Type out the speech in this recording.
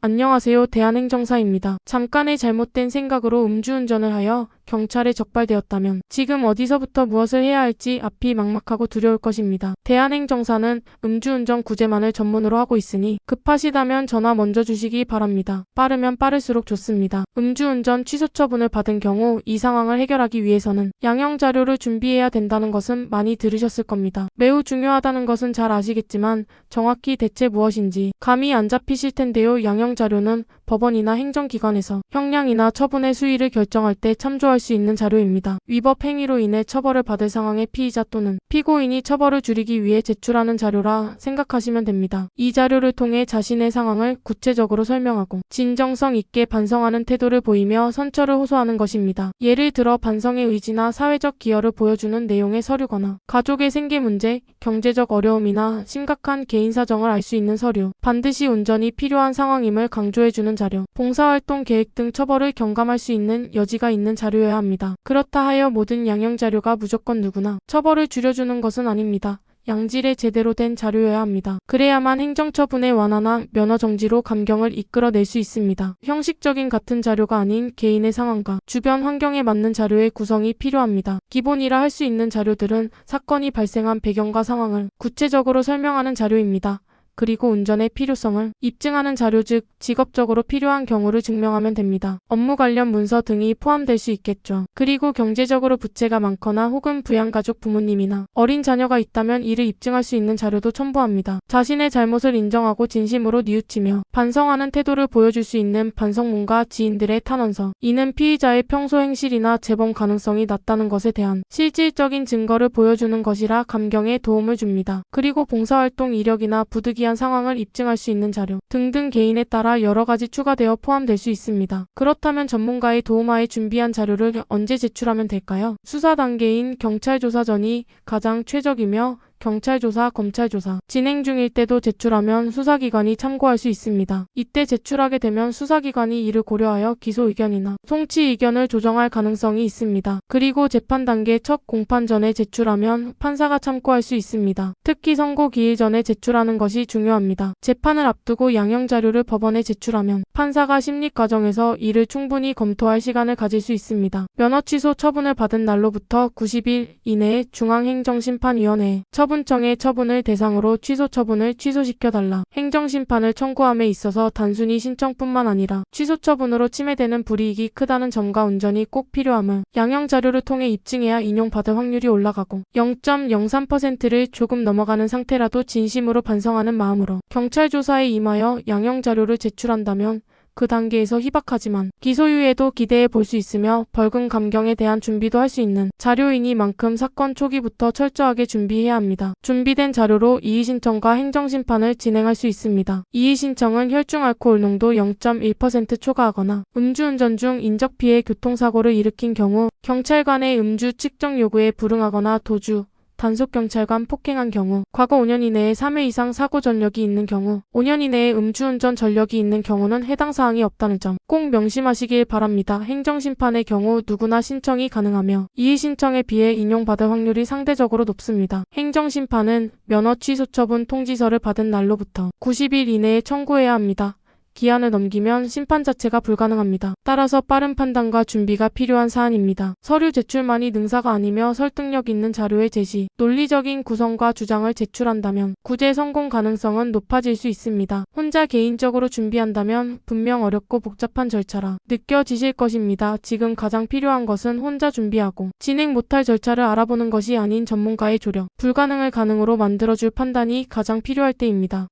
안녕하세요. 대한행정사입니다. 잠깐의 잘못된 생각으로 음주운전을 하여 경찰에 적발되었다면 지금 어디서부터 무엇을 해야 할지 앞이 막막하고 두려울 것입니다. 대한행정사는 음주운전 구제만을 전문으로 하고 있으니 급하시다면 전화 먼저 주시기 바랍니다. 빠르면 빠를수록 좋습니다. 음주운전 취소 처분을 받은 경우 이 상황을 해결하기 위해서는 양형자료를 준비해야 된다는 것은 많이 들으셨을 겁니다. 매우 중요하다는 것은 잘 아시겠지만 정확히 대체 무엇인지 감이 안 잡히실 텐데요. 양형자료는 법원이나 행정기관에서 형량이나 처분의 수위를 결정할 때 참조할 수 있는 자료입니다. 위법 행위로 인해 처벌을 받을 상황의 피의자 또는 피고인이 처벌을 줄이기 위해 제출하는 자료라 생각하시면 됩니다. 이 자료를 통해 자신의 상황을 구체적으로 설명하고 진정성 있게 반성하는 태도를 보이며 선처를 호소하는 것입니다. 예를 들어 반성의 의지나 사회적 기여를 보여주는 내용의 서류거나 가족의 생계 문제, 경제적 어려움이나 심각한 개인 사정을 알 수 있는 서류, 반드시 운전이 필요한 상황임을 강조해주는 자료, 봉사활동 계획 등 처벌을 경감할 수 있는 여지가 있는 자료여야 합니다. 그렇다 하여 모든 양형자료가 무조건 누구나 처벌을 줄여주는 것은 아닙니다. 양질의 제대로 된 자료여야 합니다. 그래야만 행정처분의 완화나 면허정지로 감경을 이끌어낼 수 있습니다. 형식적인 같은 자료가 아닌 개인의 상황과 주변 환경에 맞는 자료의 구성이 필요합니다. 기본이라 할 수 있는 자료들은 사건이 발생한 배경과 상황을 구체적으로 설명하는 자료입니다. 그리고 운전의 필요성을 입증하는 자료 즉 직업적으로 필요한 경우를 증명하면 됩니다. 업무 관련 문서 등이 포함될 수 있겠죠. 그리고 경제적으로 부채가 많거나 혹은 부양가족 부모님이나 어린 자녀가 있다면 이를 입증할 수 있는 자료도 첨부합니다. 자신의 잘못을 인정하고 진심으로 뉘우치며 반성하는 태도를 보여줄 수 있는 반성문과 지인들의 탄원서. 이는 피의자의 평소 행실이나 재범 가능성이 낮다는 것에 대한 실질적인 증거를 보여주는 것이라 감경에 도움을 줍니다. 그리고 봉사활동 이력이나 부득이한 상황을 입증할 수 있는 자료 등등 개인에 따라 여러 가지 추가되어 포함될 수 있습니다. 그렇다면 전문가의 도움하에 준비한 자료를 언제 제출하면 될까요? 수사 단계인 경찰 조사 전이 가장 최적이며 경찰 조사, 검찰 조사 진행 중일 때도 제출하면 수사기관이 참고할 수 있습니다. 이때 제출하게 되면 수사기관이 이를 고려하여 기소 의견이나 송치 의견을 조정할 가능성이 있습니다. 그리고 재판 단계 첫 공판 전에 제출하면 판사가 참고할 수 있습니다. 특히 선고 기일 전에 제출하는 것이 중요합니다. 재판을 앞두고 양형자료를 법원에 제출하면 판사가 심리 과정에서 이를 충분히 검토할 시간을 가질 수 있습니다. 면허 취소 처분을 받은 날로부터 90일 이내에 중앙행정심판위원회에 처분청의 처분을 대상으로 취소 처분을 취소시켜달라. 행정심판을 청구함에 있어서 단순히 신청뿐만 아니라 취소 처분으로 침해되는 불이익이 크다는 점과 운전이 꼭 필요함을 양형자료를 통해 입증해야 인용받을 확률이 올라가고 0.03%를 조금 넘어가는 상태라도 진심으로 반성하는 마음으로 경찰 조사에 임하여 양형자료를 제출한다면 그 단계에서 희박하지만 기소유예도 기대해 볼 수 있으며 벌금 감경에 대한 준비도 할 수 있는 자료이니만큼 사건 초기부터 철저하게 준비해야 합니다. 준비된 자료로 이의신청과 행정심판을 진행할 수 있습니다. 이의신청은 혈중 알코올 농도 0.1% 초과하거나 음주운전 중 인적피해 교통사고를 일으킨 경우 경찰관의 음주 측정 요구에 불응하거나 도주, 단속경찰관 폭행한 경우, 과거 5년 이내에 3회 이상 사고 전력이 있는 경우, 5년 이내에 음주운전 전력이 있는 경우는 해당 사항이 없다는 점 꼭 명심하시길 바랍니다. 행정심판의 경우 누구나 신청이 가능하며 이의신청에 비해 인용받을 확률이 상대적으로 높습니다. 행정심판은 면허 취소 처분 통지서를 받은 날로부터 90일 이내에 청구해야 합니다. 기한을 넘기면 심판 자체가 불가능합니다. 따라서 빠른 판단과 준비가 필요한 사안입니다. 서류 제출만이 능사가 아니며 설득력 있는 자료의 제시, 논리적인 구성과 주장을 제출한다면 구제 성공 가능성은 높아질 수 있습니다. 혼자 개인적으로 준비한다면 분명 어렵고 복잡한 절차라 느껴지실 것입니다. 지금 가장 필요한 것은 혼자 준비하고 진행 못할 절차를 알아보는 것이 아닌 전문가의 조력, 불가능을 가능으로 만들어줄 판단이 가장 필요할 때입니다.